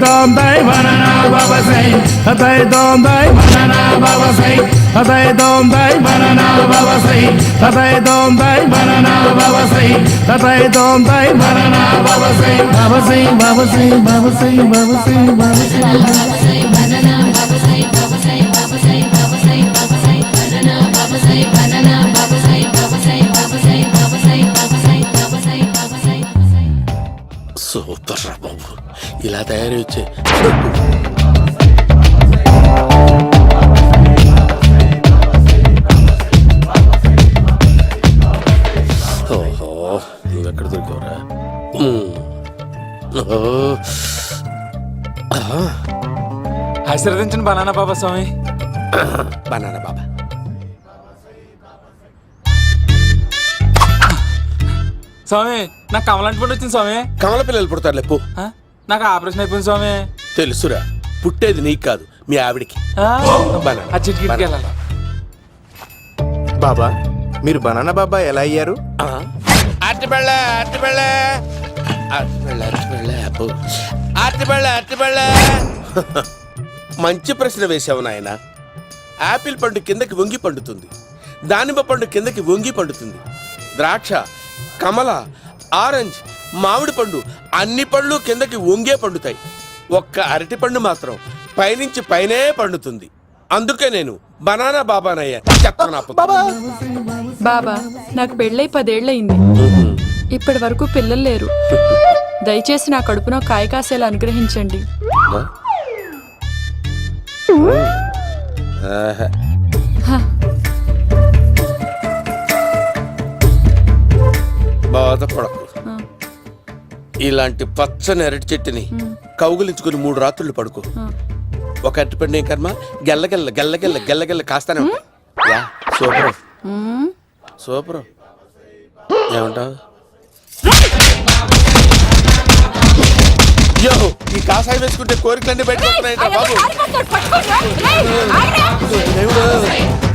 dom dai banana baba say hatai dom dai banana baba say hatai dom dai banana baba say hatai dom dai banana baba say hatai dom dai banana baba say baba say baba say baba say baba say baba say banana baba say baba say baba say baba say baba say banana baba say banana baba say baba say baba say baba say baba say baba say baba say super రా బాబు ఇలా తయారీ వచ్చే ఓహో నువ్వెక్కడ దొరికావురా ఆశీర్వదించండి banana బాబా స్వామి. Banana బాబా స్వామి నాకు కమలాంటి పండు వచ్చింది స్వామి. కమల పిల్లలు పుడతారు లేపు. నాకు ఆపరేషన్ అయిపోయింది స్వామి. తెలుసురా, పుట్టేది నీకు కాదు మీ ఆవిడికి. ఆ చిటికి వెళ్ళాలి. బాబా మీరు బనానా బాబా ఎలా అయ్యారు? మంచి ప్రశ్న వేసావు నాయన. ఆపిల్ పండు కిందకి వంగి పండుతుంది, దానిమ్మ పండు కిందకి వంగి పండుతుంది, ద్రాక్ష, కమల, ఆరెంజ్, మామిడి పండు అన్ని పళ్ళు కిందకి వంగే పండుతాయి. ఒక్క అరటి పండు మాత్రం పైనుంచి పైనే పండుతుంది. అందుకే నేను బనానా బాబానయ్యా. బాబా నాకు పెళ్ళై 10 ఏళ్ళయింది. ఇప్పటి వరకు పిల్లలు లేరు. దయచేసి నా కడుపునో కాయ కాసేలా అనుగ్రహించండి. బాధపడకు. ఇలాంటి పచ్చని అరటి చెట్టుని కౌగులించుకుని 3 రాత్రులు పడుకో. ఒక అరటి పండు ఏం కర్మ గెల్లగెల్ల గెల్లగెల్ల గెల్లగెల్ల కాస్తానే ఉంటాయి. Super super. ఏమంటావు? అయ్యో ఈ కాసాయి వేసుకుంటే కోరికలన్నీ బయటకొస్తున్నాయంట బాబు.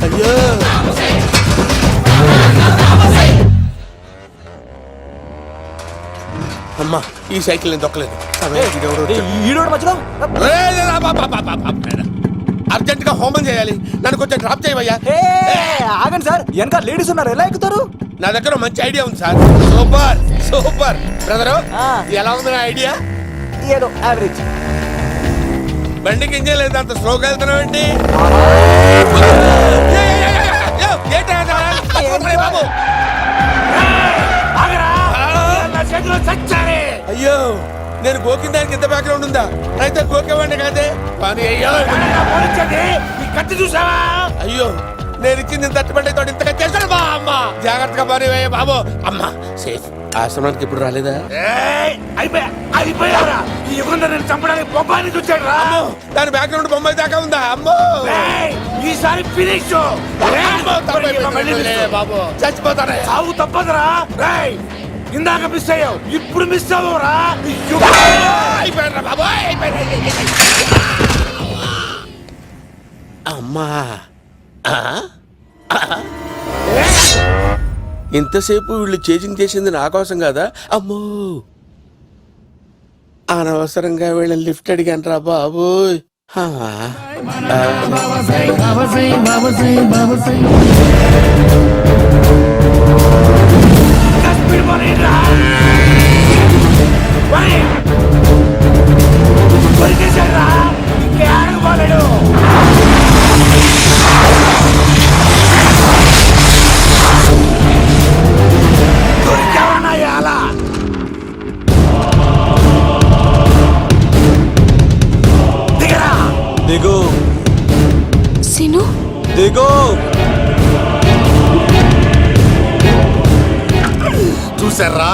అయ్యో అమ్మా ఈ సైకిల్ నేను దొక్కలేదు. అర్జెంట్ గా హోమం చేయాలి, నన్ను కొంచెం డ్రాప్ చేయవయ్యా. ఆగండి సార్, వెనక లేడీస్ ఉన్నారు, ఎలా ఎక్కుతారు? నా దగ్గర మంచి ఐడియా ఉంది సార్. Super super brother. ఎలా ఉంది నా ఐడియా? ఏదో యావరేజ్. బండికి ఇంజన్ లేదు, అంత స్లోగా వెళ్తున్నావు ఏంటి? బాబు అయ్యో నేను గోకిన దానికి ఇంత బ్యాక్గ్రౌండ్ ఉందా? అయితే గోకేవాడిని కాదే. పని అయ్యో కత్తి చూసావా? అయ్యో నేను ఇచ్చింది తట్టుబడి తోడు ఇంతగా చేశాడు బా. అమ్మ జాగ్రత్తగా పని బాబు. అమ్మ సేఫ్. ఆశ్రమానికి ఇప్పుడు రాలేదా? అయిపోయారా? ఈ యుగంధర్ నేను చంపడానికి బొమ్మాయిని చూచాడు రా. దాని బ్యాక్గ్రౌండ్ బొమ్మాయి దాకా ఉందా? అమ్మో ఈసారి ఫినిష్ బాబు చచ్చిపోతారా? సాగు తప్పదురా. ఇందాక మిస్ అయ్యావు, ఇప్పుడు మిస్ అవ్వరా? అమ్మా ఇంతసేపు వీళ్ళు చేజింగ్ చేసింది నా కోసం కాదా? అమ్మో అనవసరంగా వీళ్ళని లిఫ్ట్ అడిగాను రా బాబు. దిగు సిను దిగు. చూసారా,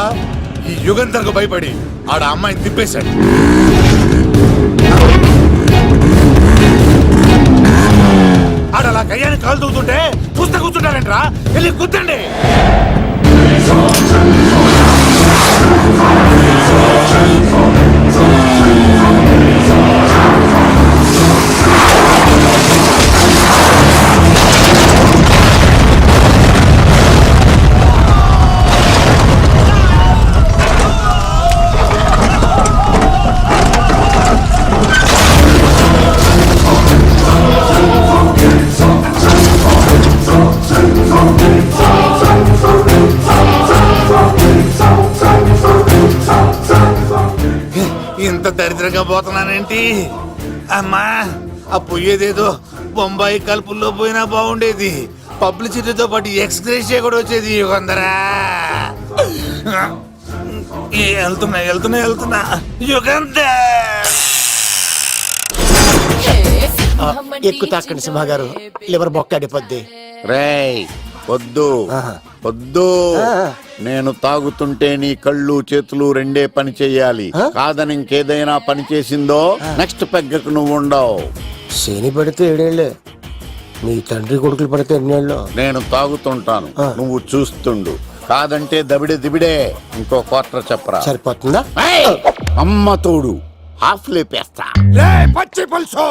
ఈ యుగంధర్కు భయపడి ఆడ అమ్మాయిని తిప్పేశాడు. ఆడలా కయ్యాన్ని కాలు దూకుతుంటే చూస్తే కూర్చుంటారంట్రా. వెళ్ళి కూర్చోండి. ఇంత దరిద్రంగా పోతున్నానేంటి? అమ్మా, ఆ పోయేదేదో బొంబాయి కలుపుల్లో పోయినా బాగుండేది. పబ్లిసిటీతో పాటు ఎక్స్గ్రేషియా కూడా వచ్చేది. యుగంధరా, వెళ్తున్నా యుగంధర్. ఎక్కువ తాకండి సింహ గారు, లివర్ బొక్క అడిపోద్ది. రేయ్ వద్దు వద్దు, నేను తాగుతుంటే నీ కళ్ళు చేతులు రెండే పని చెయ్యాలి. కాదని ఇంకేదైనా పని చేసిందో నెక్స్ట్ పెగ్గకు నువ్వు ఉండవు. శని పడితే 7 ఏళ్ళే, మీ తండ్రి కొడుకులు పడితే 2 ఏళ్ళు. నేను తాగుతుంటాను, నువ్వు చూస్తుండు. కాదంటే దబిడే దిబిడే. ఇంకో క్వార్టర్ చెప్పరా. సరిపోతుందా? ఏయ్! అమ్మ తోడు హాఫ్ లేపేస్తా. పచ్చి పులుసు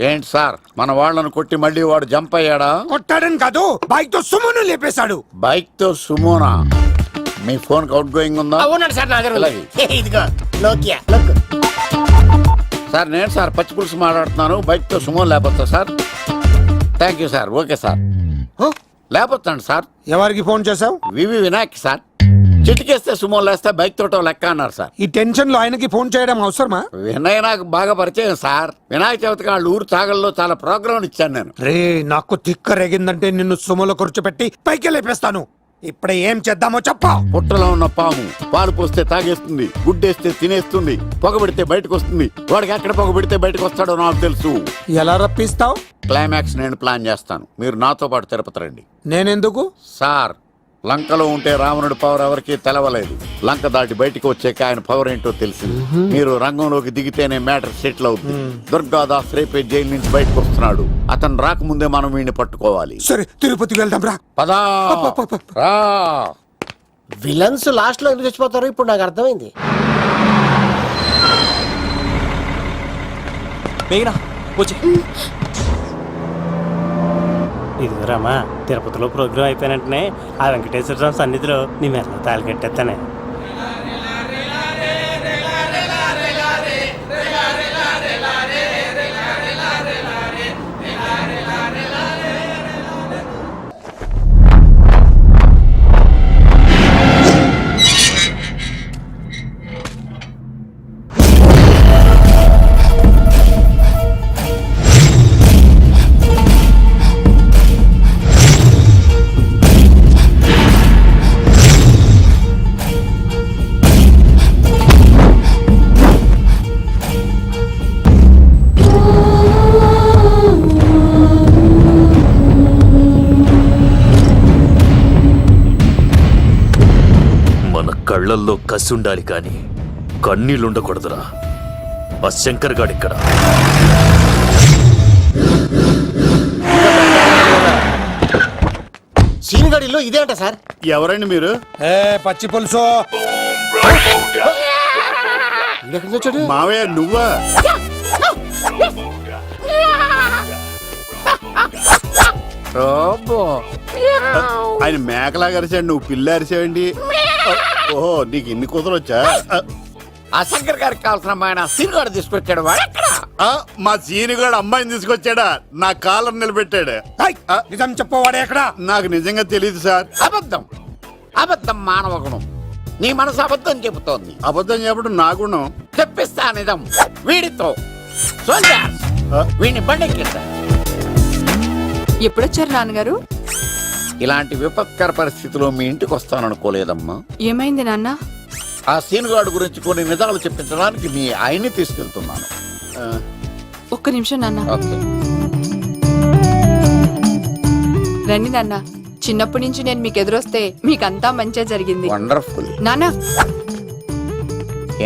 ఏంటి సార్, మన వాళ్ళను కొట్టి మళ్ళీ వాడు జంప్ అయ్యాడా? కొట్టాడని కాదు, బైక్ తో సుమ్మును లేపేశాడు. బైక్ తో సుమోనా? మీ ఫోన్ అవుట్ గోయింగ్ ఉందా? అవునండి సార్, నా దగ్గర అలాగే. ఉంది. ఇదిగో నోకియా లోక్. సార్ నేను సార్ పచ్చి పులుసు మాట్లాడుతున్నాను. బైక్ తో సుమో లేకపోతా సార్? Thank you sir. Okay sir, లేకపోతాను సార్. ఎవరికి ఫోన్ చేసావు? వివి వినాయక్ సార్. చిటికేస్తే సుమో లేస్తే బైక్ తోటో లెక్క అన్నారు సార్. ఈ టెన్షన్ లో ఆయనకి ఫోన్ చేయడం అవసరమా? వినయ్ నాకు బాగా పరిచయం సార్. వినాయక చవితికి వాళ్ళ ఊరు చాగల్లో చాలా ప్రోగ్రాం ఇచ్చాను నేను. రే, నాకు తిక్క రేగిందంటే నిన్ను సుమలో కూర్చోపెట్టి పైకి లేపేస్తాను. ఇప్పుడే ఏం చేద్దామో చెప్పా. పుట్టలో ఉన్న పాము పాలు పోస్తే తాగేస్తుంది, గుడ్డేస్తే తినేస్తుంది, పొగబెడితే బయటకు వస్తుంది. వాడికి ఎక్కడ పొగబెడితే బయటకు వస్తాడో నాకు తెలుసు. ఎలా రప్పిస్తావు? క్లైమాక్స్ నేను ప్లాన్ చేస్తాను, మీరు నాతో పాటు తిరుపతి రండి. నేనెందుకు? సార్, లంకలో ఉంటే రావణుడి పవర్ ఎవరికి తెలవలేదు. లంక దాటి బయటికి వచ్చాక ఆయన పవర్ ఏంటో తెలిసింది. మీరు రంగంలోకి దిగితేనే మ్యాటర్ సెటిల్ అవుతుంది. దుర్గాదాస్ రేపే జైలు నుంచి బయటకు వస్తున్నాడు. అతను రాకముందే మనం వీడిని పట్టుకోవాలి. సరే, తిరుపతికి వెళ్దాం రా. పదా రా. విలన్స్ లాస్ట్ లో ఎందుకు చచ్చిపోతారు ఇప్పుడు నాకు అర్థమైంది. ఇదిగోరామా, తిరుపతిలో ప్రోగ్రాం అయిపోయినట్టునే ఆ వెంకటేశ్వర స్వామి సన్నిధిలో నీ మెల్ల తాళి కట్టేస్తానే. కళ్ళల్లో కసి ఉండాలి కానీ కన్నీళ్ళుండకూడదురా. ఆ శంకర్ గాడిక్కడ. సీనిగాడిలో ఇదే అంట సార్. ఎవరండి మీరు? పచ్చి పులుసు. ఎక్కడి నుంచి వచ్చాడు? మావయ్య నువ్వా? ఆయన మేకలా అరిచాడు, నువ్వు పిల్ల అరిచావండి. ఓహో, నీకు ఇన్ని కుదరొచ్చా? ఆ శంకర్ గారికి కావాల్సిన అమ్మాయి సీనుగాడు తీసుకొచ్చాడు. వాడెక్కడ? మా సీనుగాడు అమ్మాయిని తీసుకొచ్చాడా? నా కాలర్ నిలబెట్టాడు. నిజం చెప్పవాడే ఎక్కడ? నాకు నిజంగా తెలియదు సార్. అబద్ధం, అబద్ధం మానవ గుణం. నీ మనసు అబద్ధం చెబుతోంది. అబద్ధం చెప్పడం నా గుణం. తెప్పిస్తా నిజం వీడితో. వీడిని బండెక్కిస్తా. ఎప్పుడొచ్చారు నాన్నగారు? ఇలాంటి విపత్కర పరిస్థితిలో మీ ఇంటికి వస్తాననుకోలేదమ్మా. ఏమైంది నాన్న? ఆ సీనుగాడు గురించి కొన్ని నిజాలు చెప్పించడానికి మీ ఆయన్ని తీసుకెళ్తున్నాను. ఒక్క నిమిషం నాన్న. రండి నాన్న. చిన్నప్పటి నుంచి నేను మీకు ఎదురొస్తే మీకంతా మంచిగా జరిగింది. వండర్ఫుల్. నాన్న,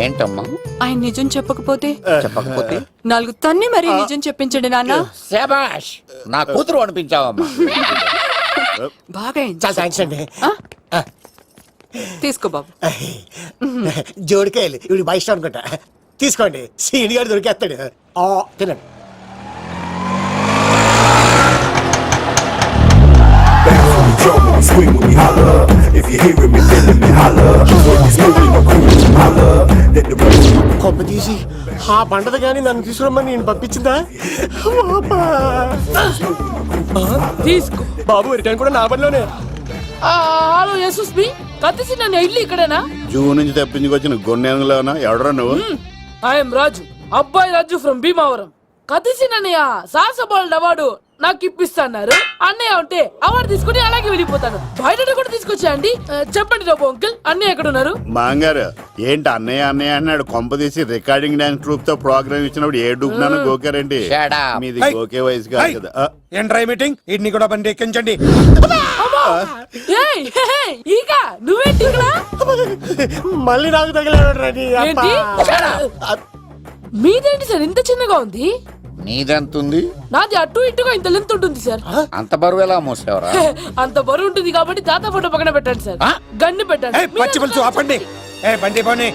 ఏంటమ్మా? ఆయన నిజం చెప్పకపోతే చెప్పకపోతే 4 తన్ని మరి నిజం చెప్పించండి నాన్న. శభాష్, నా కూతురు అనిపించావమ్మా. బాగా చాలా థ్యాంక్స్ అండి. తీసుకో బాబు. జోడికాయలు ఇవి బాగా ఇష్టం అనుకుంటా. తీసుకోండి, సీనిగాడు దొరికేస్తాడు. తినండి. కొమ్మ తీసి ఆ పంటది కానీ నన్ను తీసుకురమ్మని నేను పంపించిందా? తీసుకో బాబు, రిటర్న్ కూడా నా పనిలోనే. హలో యశస్వి, కత్తిసి నన్ను ఇల్లు ఇక్కడేనా? జూ నుంచి తప్పించుకొచ్చిన గొన్నెంగులోనా? ఎవడరా నువ్వు? ఐఎమ్ రాజు, అబ్బాయి రాజు ఫ్రమ్ భీమావరం. కతిసిన అన్నయ్య సాహసబాల్ అవార్డు నాకు ఇప్పిస్తాన్నారు. అన్నయ్య ఉంటే అవార్డు తీసుకుని అలాగే వెళ్ళిపోతాను. బయట కూడా తీసుకొచ్చా అండి. చెప్పండి రాబు అంకుల్, అన్నయ్య ఎక్కడ ఉన్నారు? మాంగారు ఏంటి అన్నయ్య అన్నయ్య అన్నాడు కొంప తీసి రికార్డింగ్ డాన్స్ ట్రూప్ తో ప్రోగ్రామ్ ఇచ్చినప్పుడు ఏ డూబ్నాను గోకారండి. మీది గోకే వయసు కాదు కదా. ఏంట్రై మీటింగ్ ఇడ్ని కూడా బండి ఎక్కించండి. ఏయ్, హే, హే, ఈక నువ్వేంటి ఇక్కడ? మళ్ళీ నాకు తగిలాడు. ఏంటి? మీదేంటి సార్ ఇంత చిన్నగా ఉంది? నీదెంతుంది? నాది అటు ఇటుగా ఇంత లెంత్ ఉంటుంది సార్. అంత బరువు ఎలా మోసేవరా? అంత బరువు ఉంటుంది కాబట్టి తాత ఫోటో పక్కన పెట్టండి సార్. గన్ను పెట్టండి. పచ్చి పులుసు ఆపండి. బండి పోనీ.